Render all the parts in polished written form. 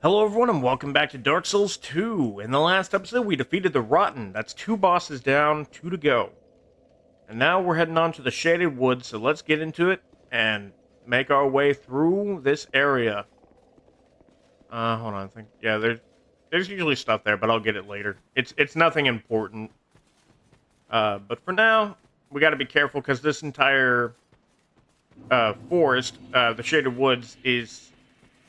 Hello everyone and welcome back to Dark Souls 2. In the last episode we defeated the Rotten. That's 2 bosses down, 2 to go. And now we're heading on to the Shaded Woods, so let's get into it and make our way through this area. Hold on, I think there's usually stuff there, but I'll get it later. It's nothing important. But for now, we gotta be careful because this entire forest, the Shaded Woods, is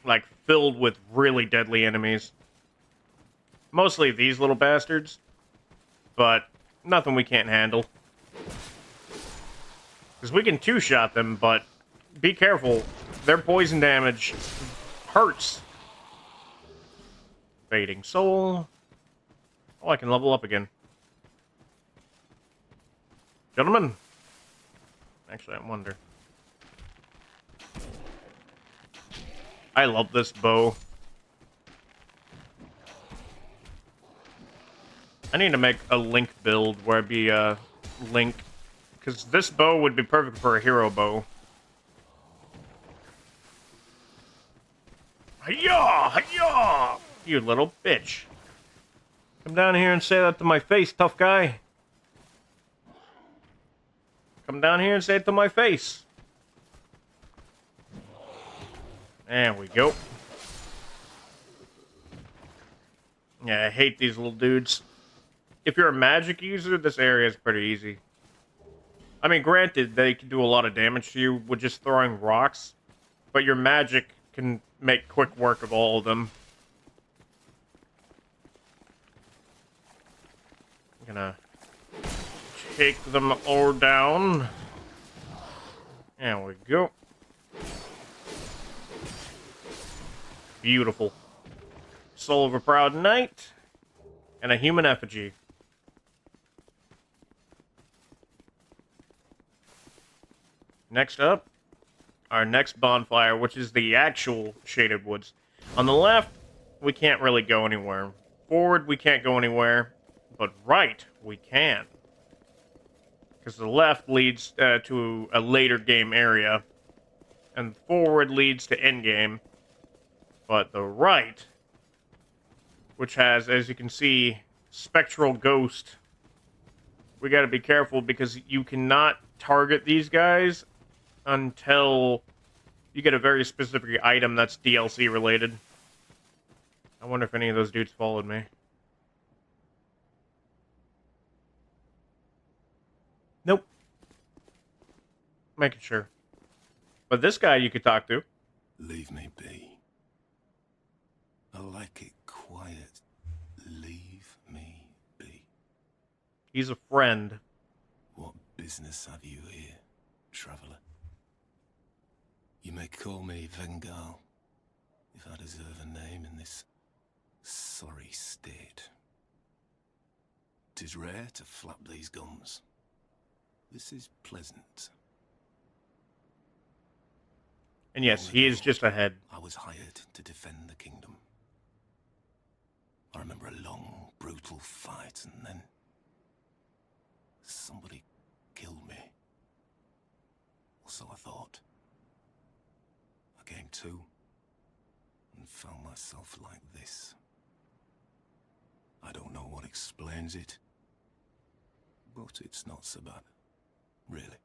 like filled with really deadly enemies. Mostly these little bastards, but nothing we can't handle. Because we can two-shot them, but be careful. Their poison damage hurts. Fading soul. Oh, I can level up again. Gentlemen. Actually, I wonder. I love this bow. I need to make a Link build where I'd be Link, because this bow would be perfect for a hero bow. Hi-yah! Hi-yah! You little bitch. Come down here and say that to my face, tough guy. Come down here and say it to my face. There we go. Yeah, I hate these little dudes. If you're a magic user, this area is pretty easy. I mean, granted, they can do a lot of damage to you with just throwing rocks, but your magic can make quick work of all of them. I'm gonna take them all down. There we go. Beautiful. Soul of a Proud Knight, and a human effigy. Next up, our next bonfire, which is the actual Shaded Woods. On the left, we can't really go anywhere. Forward, we can't go anywhere. But right, we can. Because the left leads to a later game area. And forward leads to endgame. But the right, which has, as you can see, Spectral Ghost. We gotta be careful because you cannot target these guys until you get a very specific item that's DLC related. I wonder if any of those dudes followed me. Nope. Making sure. But this guy you could talk to. Leave me be. I like it quiet. Leave me be. He's a friend. What business have you here, traveller? You may call me Vengal, if I deserve a name in this sorry state. 'Tis rare to flap these gums. This is pleasant. And yes, he is just ahead. I was hired to defend the kingdom. I remember a long, brutal fight, and then somebody killed me. Or so I thought. I came to and found myself like this. I don't know what explains it, but it's not so bad, really.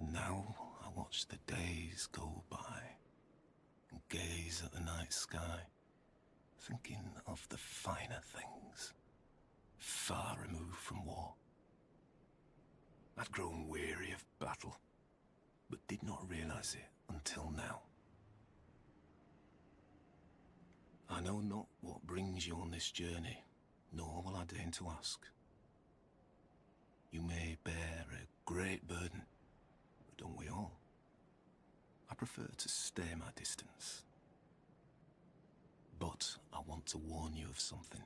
Now I watch the days go by and gaze at the night sky, thinking of the finer things, far removed from war. I'd grown weary of battle, but did not realize it until now. I know not what brings you on this journey, nor will I deign to ask. You may bear a great burden, but don't we all? I prefer to stay my distance. But I want to warn you of something.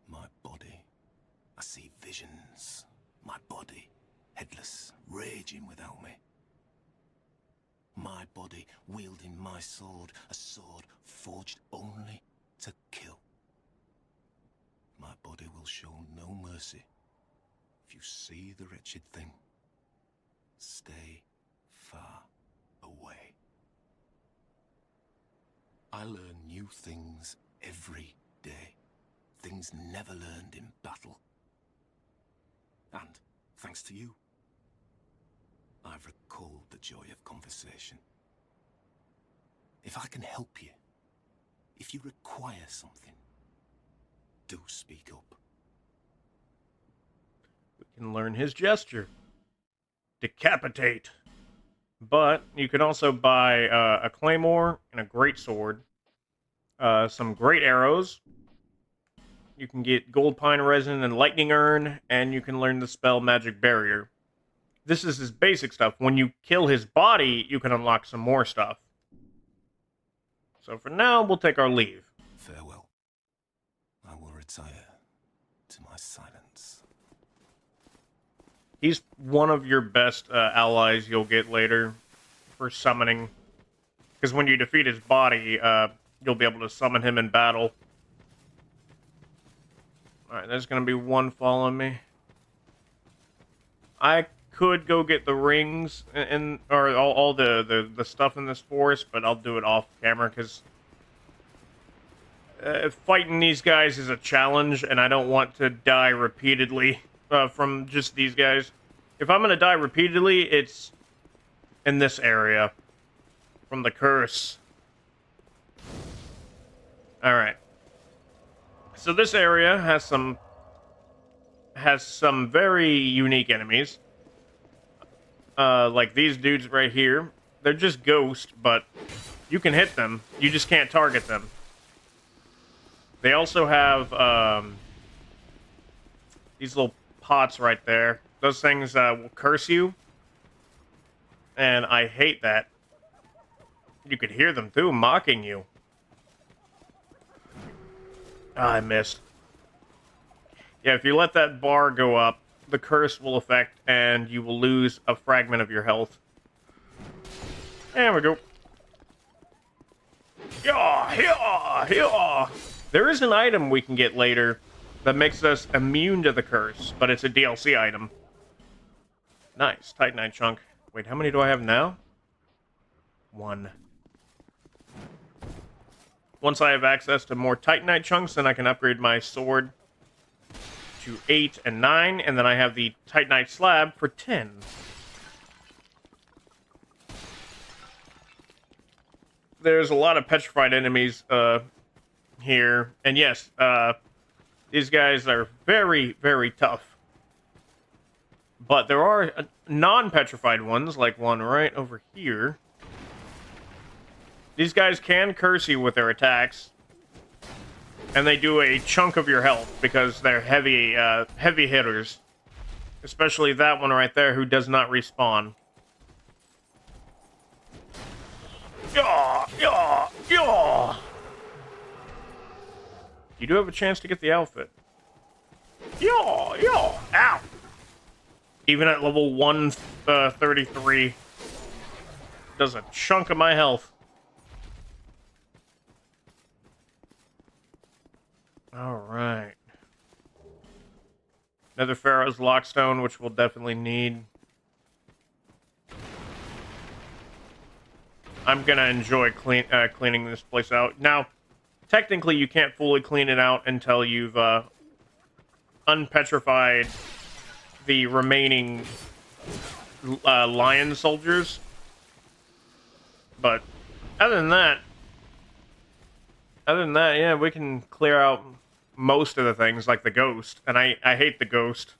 My body, I see visions. My body, headless, raging without me. My body wielding my sword, a sword forged only to kill. My body will show no mercy. If you see the wretched thing, stay far away. I learn new things every day. Things never learned in battle. And, thanks to you, I've recalled the joy of conversation. If I can help you, if you require something, do speak up. We can learn his gesture. Decapitate. But you can also buy a claymore and a great sword, some great arrows. You can get gold pine resin and lightning urn, and you can learn the spell magic barrier. This is his basic stuff. When you kill his body, you can unlock some more stuff. So for now, we'll take our leave. Farewell. I will retire to my silence. He's one of your best allies you'll get later for summoning. Because when you defeat his body, you'll be able to summon him in battle. Alright, there's going to be one following me. I could go get the rings or all the stuff in this forest, but I'll do it off camera because fighting these guys is a challenge, and I don't want to die repeatedly from just these guys. If I'm going to die repeatedly, it's in this area from the curse. Alright. So this area has some very unique enemies. Like these dudes right here. They're just ghosts, but you can hit them. You just can't target them. They also have these little pots right there. Those things will curse you. And I hate that. You could hear them too, mocking you. Ah, I missed. Yeah, if you let that bar go up, the curse will affect, and you will lose a fragment of your health. There we go. Yeah, yeah, yeah. There is an item we can get later that makes us immune to the curse, but it's a DLC item. Nice, Titanite chunk. Wait, how many do I have now? 1. Once I have access to more Titanite chunks, then I can upgrade my sword to 8 and 9, and then I have the Titanite slab for 10. There's a lot of petrified enemies here, and yes, these guys are very, very tough. But there are non-petrified ones, like one right over here. These guys can curse you with their attacks, and they do a chunk of your health because they're heavy hitters. Especially that one right there who does not respawn. Yaw! Yaw! Yaw! You do have a chance to get the outfit. Yaw! Yaw! Ow! Even at level 133, does a chunk of my health. Alright. Another Pharaoh's Lockstone, which we'll definitely need. I'm gonna enjoy cleaning this place out. Now, technically you can't fully clean it out until you've unpetrified the remaining lion soldiers. But other than that, yeah, we can clear out most of the things, like the ghost. And I hate the ghost.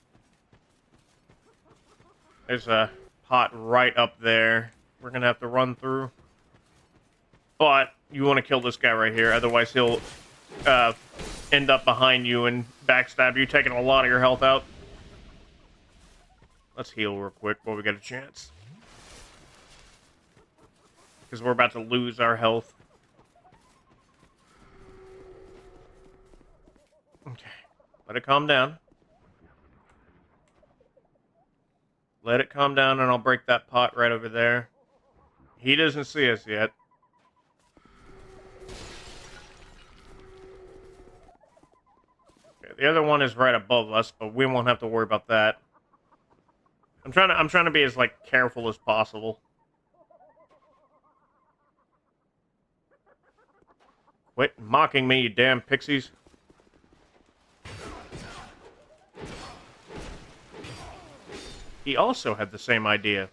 There's a pot right up there we're gonna have to run through. But you want to kill this guy right here, otherwise he'll end up behind you and backstab you, taking a lot of your health out. Let's heal real quick while we get a chance. Because we're about to lose our health. Okay. Let it calm down. Let it calm down and I'll break that pot right over there. He doesn't see us yet. Okay, the other one is right above us, but we won't have to worry about that. I'm trying to be as like careful as possible. Quit mocking me, you damn pixies. He also had the same idea.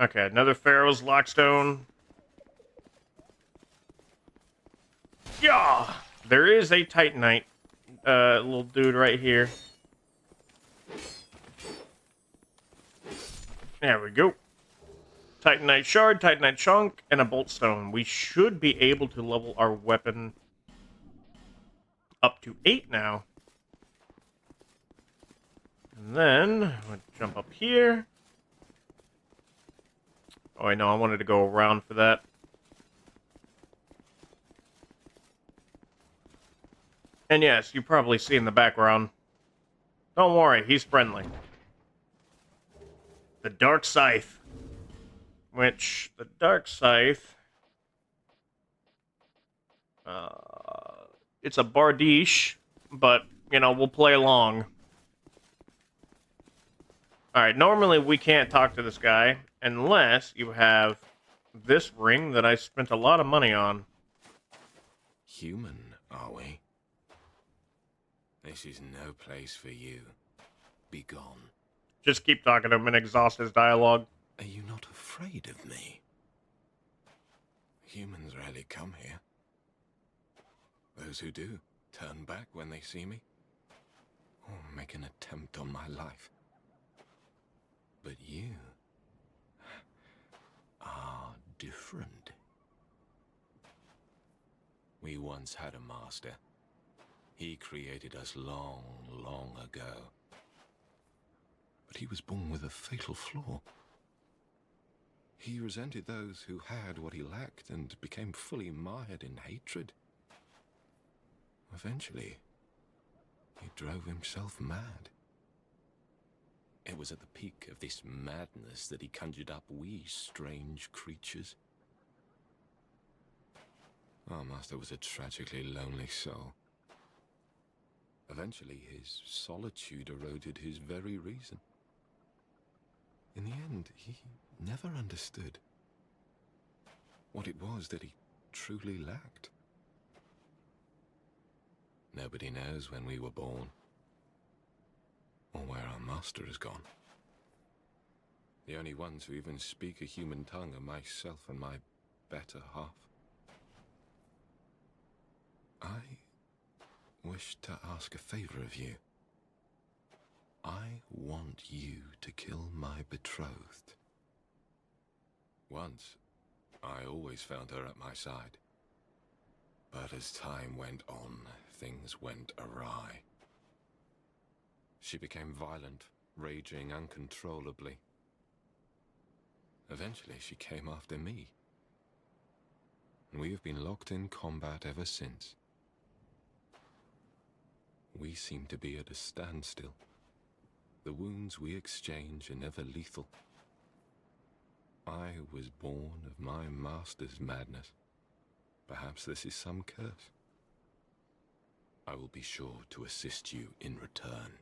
Okay, another Pharaoh's Lockstone. Yeah! There is a Titanite little dude right here. There we go. Titanite Shard, Titanite Chunk, and a Bolt Stone. We should be able to level our weapon up to 8 now. And then, we'll jump up here. Oh, I know, I wanted to go around for that. And yes, you probably see in the background. Don't worry, he's friendly. The Dark Scythe. Which, the Dark Scythe... it's a Bardiche, but, you know, we'll play along. Alright, normally we can't talk to this guy unless you have this ring that I spent a lot of money on. Human, are we? This is no place for you. Be gone. Just keep talking to him and exhaust his dialogue. Are you not afraid of me? Humans rarely come here. Those who do turn back when they see me, or make an attempt on my life. But you are different. We once had a master. He created us long, long ago. But he was born with a fatal flaw. He resented those who had what he lacked and became fully mired in hatred. Eventually, he drove himself mad. It was at the peak of this madness that he conjured up we strange creatures. Our master was a tragically lonely soul. Eventually, his solitude eroded his very reason. In the end, he never understood what it was that he truly lacked. Nobody knows when we were born, or where our master has gone. The only ones who even speak a human tongue are myself and my better half. I wish to ask a favor of you. I want you to kill my betrothed. Once, I always found her at my side. But as time went on, things went awry. She became violent, raging uncontrollably. Eventually, she came after me. And we have been locked in combat ever since. We seem to be at a standstill. The wounds we exchange are never lethal. I was born of my master's madness. Perhaps this is some curse. I will be sure to assist you in return.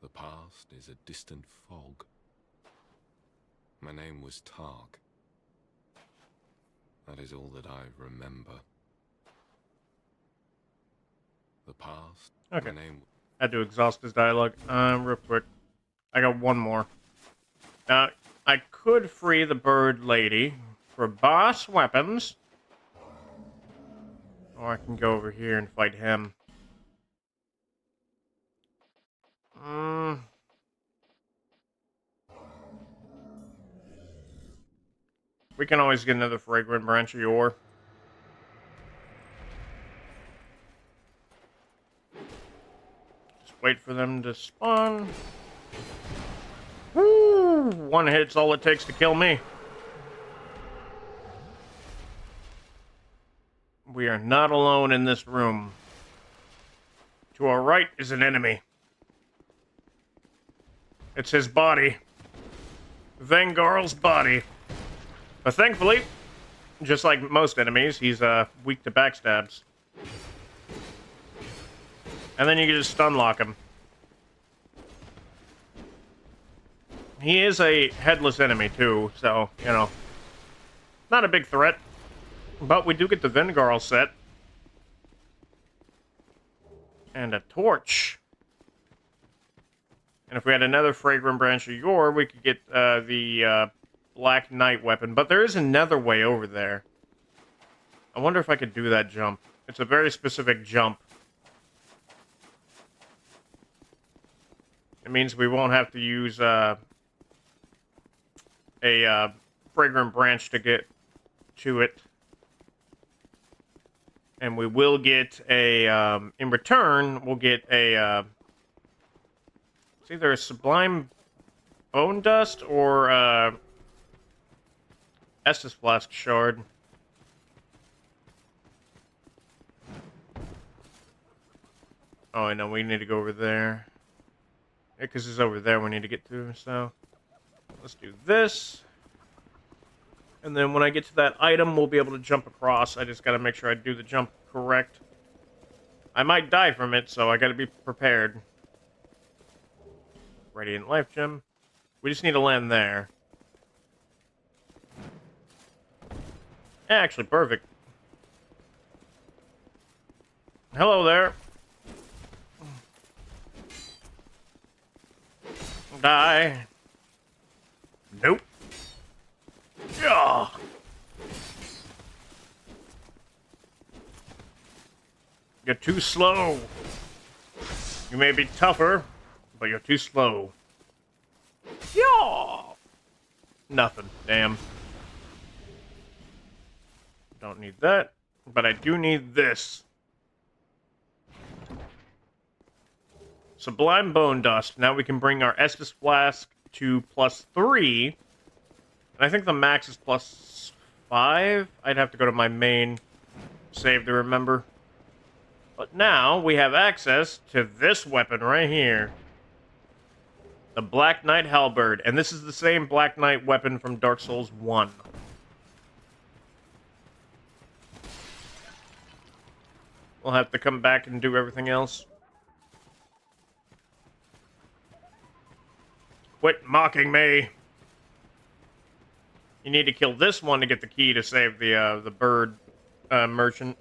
The past is a distant fog. My name was Targ. That is all that I remember. The past. Okay. My name. Had to exhaust his dialogue. Real quick. I got one more. Now, I could free the bird lady for boss weapons. Or I can go over here and fight him. We can always get another fragrant branch of yore. Just wait for them to spawn. Woo! One hit's all it takes to kill me. We are not alone in this room. To our right is an enemy. It's his body. Vengarl's body. But thankfully, just like most enemies, he's weak to backstabs. And then you can just stun lock him. He is a headless enemy, too, so, you know. Not a big threat. But we do get the Vengarl set. And a torch. And if we had another Fragrant Branch of Yore, we could get the Black Knight weapon. But there is another way over there. I wonder if I could do that jump. It's a very specific jump. It means we won't have to use a Fragrant Branch to get to it. And we will get a, in return, we'll get a, it's either a Sublime Bone Dust or Estus Flask Shard. Oh, I know, we need to go over there. Yeah, because it's over there we need to get to, so let's do this. And then when I get to that item, we'll be able to jump across. I just gotta make sure I do the jump correct. I might die from it, so I gotta be prepared. Radiant Life Gem. We just need to land there. Yeah, actually, perfect. Hello there. Die. Nope. Yeah. You're too slow. You may be tougher, but you're too slow. Yeah. Nothing. Damn. Don't need that, but I do need this. Sublime Bone Dust. Now we can bring our Estus Flask to +3. And I think the max is +5. I'd have to go to my main save to remember. But now we have access to this weapon right here. The Black Knight Halberd. And this is the same Black Knight weapon from Dark Souls 1. We'll have to come back and do everything else. Quit mocking me. You need to kill this one to get the key to save the bird merchant.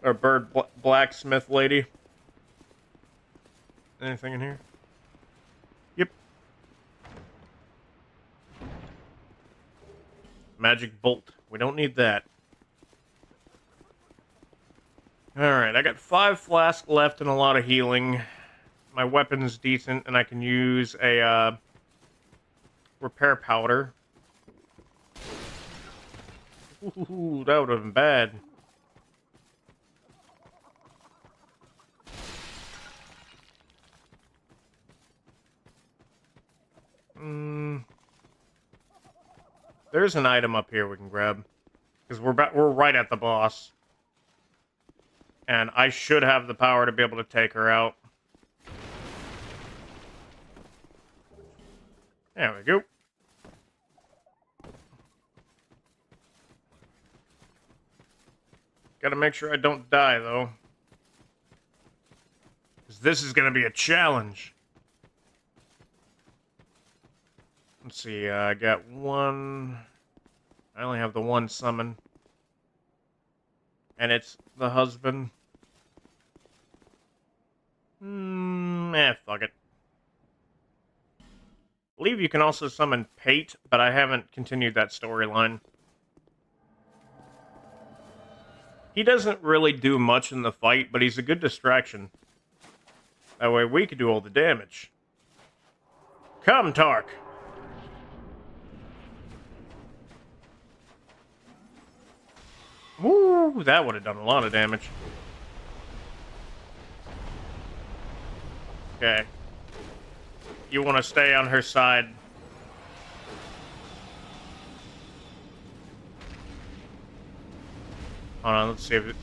Or bird blacksmith lady. Anything in here? Yep. Magic bolt. We don't need that. Alright, I got 5 flasks left and a lot of healing. My weapon's decent, and I can use a repair powder. Ooh, that would have been bad. There's an item up here we can grab, because we're right at the boss, and I should have the power to be able to take her out. There we go. Gotta make sure I don't die, though. Because this is gonna be a challenge. Let's see, I got one... I only have the one summon. And it's the husband. Fuck it. I believe you can also summon Pate, but I haven't continued that storyline. He doesn't really do much in the fight, but he's a good distraction. That way we can do all the damage. Come, Tark! Woo! That would have done a lot of damage. Okay. You want to stay on her side. Hold on, let's see if it...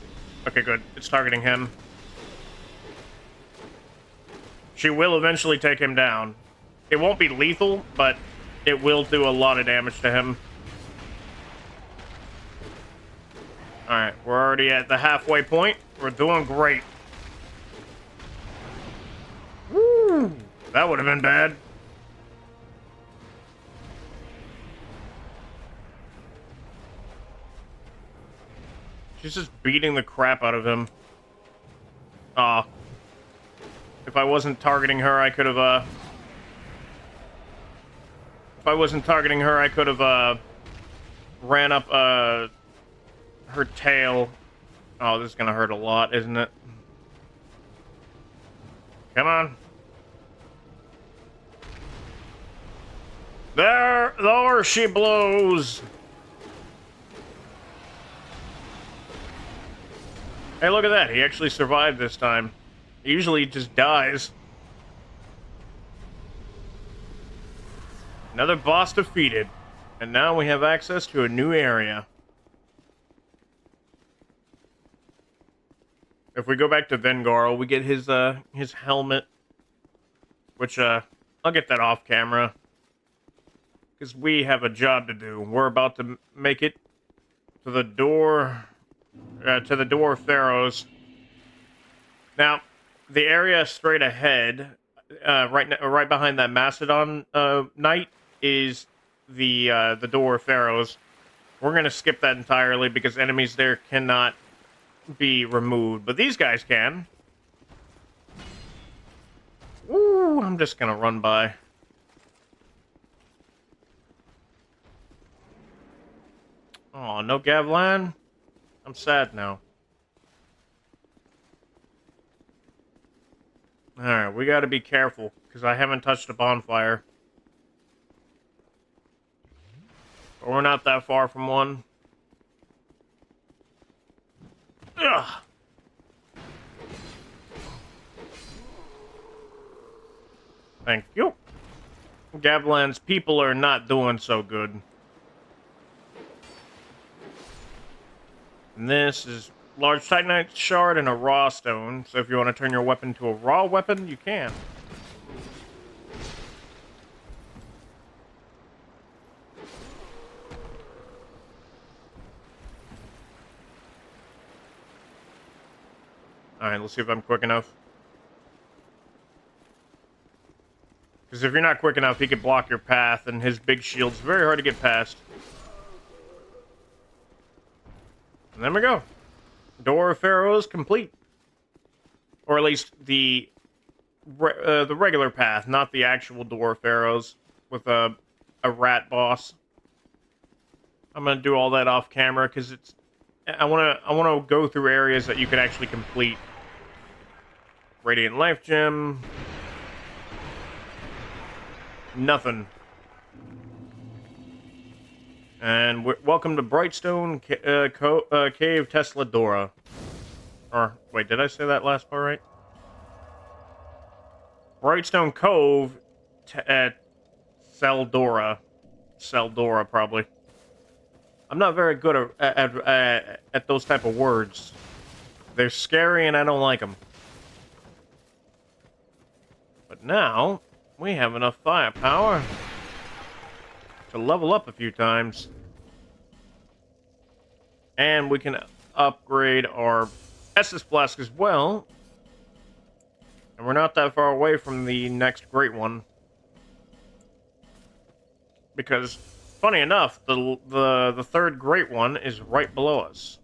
Okay, good. It's targeting him. She will eventually take him down. It won't be lethal, but it will do a lot of damage to him. Alright, we're already at the halfway point. We're doing great. Woo! That would have been bad. She's just beating the crap out of him. Aw. If I wasn't targeting her, I could have, If I wasn't targeting her, I could have, ran up, her tail. Oh, this is gonna hurt a lot, isn't it? Come on. There she blows. Hey, look at that. He actually survived this time. Usually he just dies. Another boss defeated. And now we have access to a new area. If we go back to Vengarl, we get his helmet. Which, I'll get that off camera. Because we have a job to do. We're about to make it to the door... to the door of Pharaohs. Now, the area straight ahead, right behind that Macedon knight, is the door of Pharaohs. We're gonna skip that entirely because enemies there cannot be removed, but these guys can. Ooh, I'm just gonna run by. Oh, no Gavlan? I'm sad now. Alright, we gotta be careful, because I haven't touched a bonfire. But we're not that far from one. Ugh! Thank you. Gavlan's people are not doing so good. And this is large titanite shard and a raw stone. So if you want to turn your weapon to a raw weapon, you can. Alright, let's see if I'm quick enough. Because if you're not quick enough, he could block your path, and his big shield's very hard to get past. And there we go. Door of Pharaohs complete. Or at least the regular path, not the actual Door of Pharaohs with a rat boss. I'm gonna do all that off camera because it's. I wanna go through areas that you can actually complete. Radiant Life Gem. Nothing. And welcome to Brightstone Cave Tesladora. Or, wait, did I say that last part right? Brightstone Cove at Seldora. Seldora, probably. I'm not very good at those type of words. They're scary and I don't like them. But now, we have enough firepower to level up a few times. And we can upgrade our Estus Flask as well. And we're not that far away from the next great one. Because, funny enough, the third great one is right below us.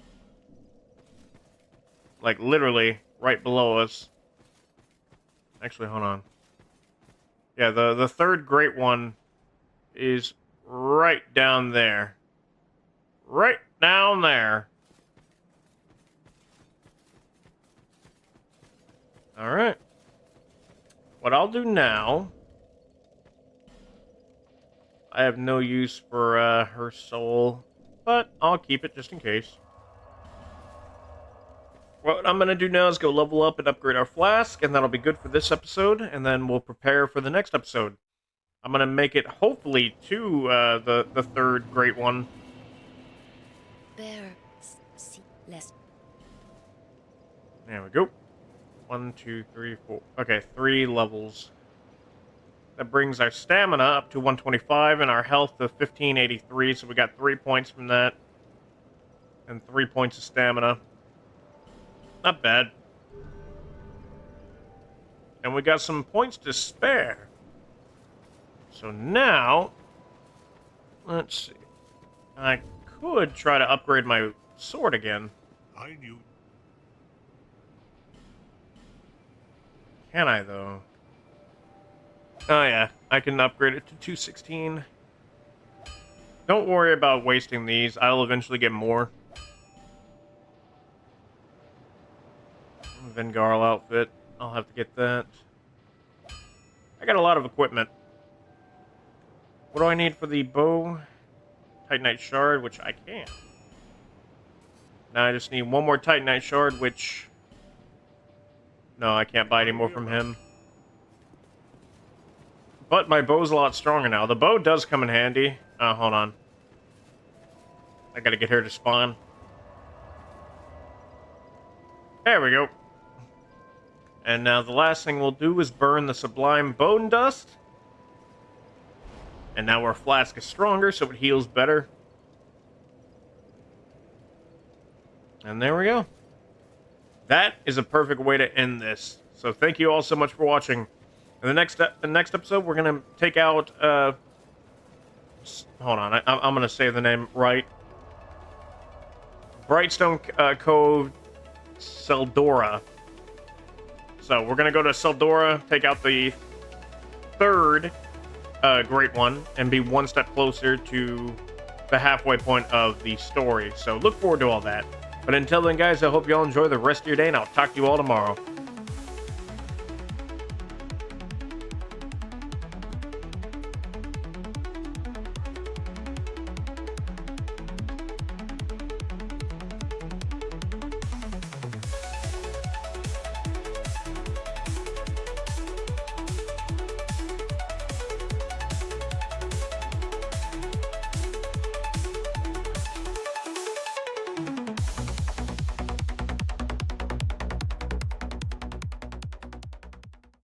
Like, literally, right below us. Actually, hold on. Yeah, the third great one is right down there. Right down there. Alright. What I'll do now... I have no use for her soul, but I'll keep it just in case. What I'm going to do now is go level up and upgrade our flask, and that'll be good for this episode, and then we'll prepare for the next episode. I'm going to make it, hopefully, to the third great one. There we go. 1, 2, 3, 4. Okay, 3 levels. That brings our stamina up to 125 and our health to 1583, so we got 3 points from that. And 3 points of stamina. Not bad. And we got some points to spare. So now, let's see. I could try to upgrade my sword again. I knew. Can I, though? Oh, yeah. I can upgrade it to 216. Don't worry about wasting these. I'll eventually get more. Vengarl outfit. I'll have to get that. I got a lot of equipment. What do I need for the bow? Titanite shard, which I can. Now I just need one more Titanite shard, which... No, I can't buy any more from him. But my bow's a lot stronger now. The bow does come in handy. Hold on. I gotta get her to spawn. There we go. And now the last thing we'll do is burn the Sublime Bone Dust. And now our flask is stronger, so it heals better. And there we go. That is a perfect way to end this. So thank you all so much for watching. In the next episode, we're gonna take out. Hold on, I'm gonna say the name right. Brightstone Cove, Seldora. So we're gonna go to Seldora, take out the third Great One, and be one step closer to the halfway point of the story. So look forward to all that. But until then, guys, I hope you all enjoy the rest of your day, and I'll talk to you all tomorrow.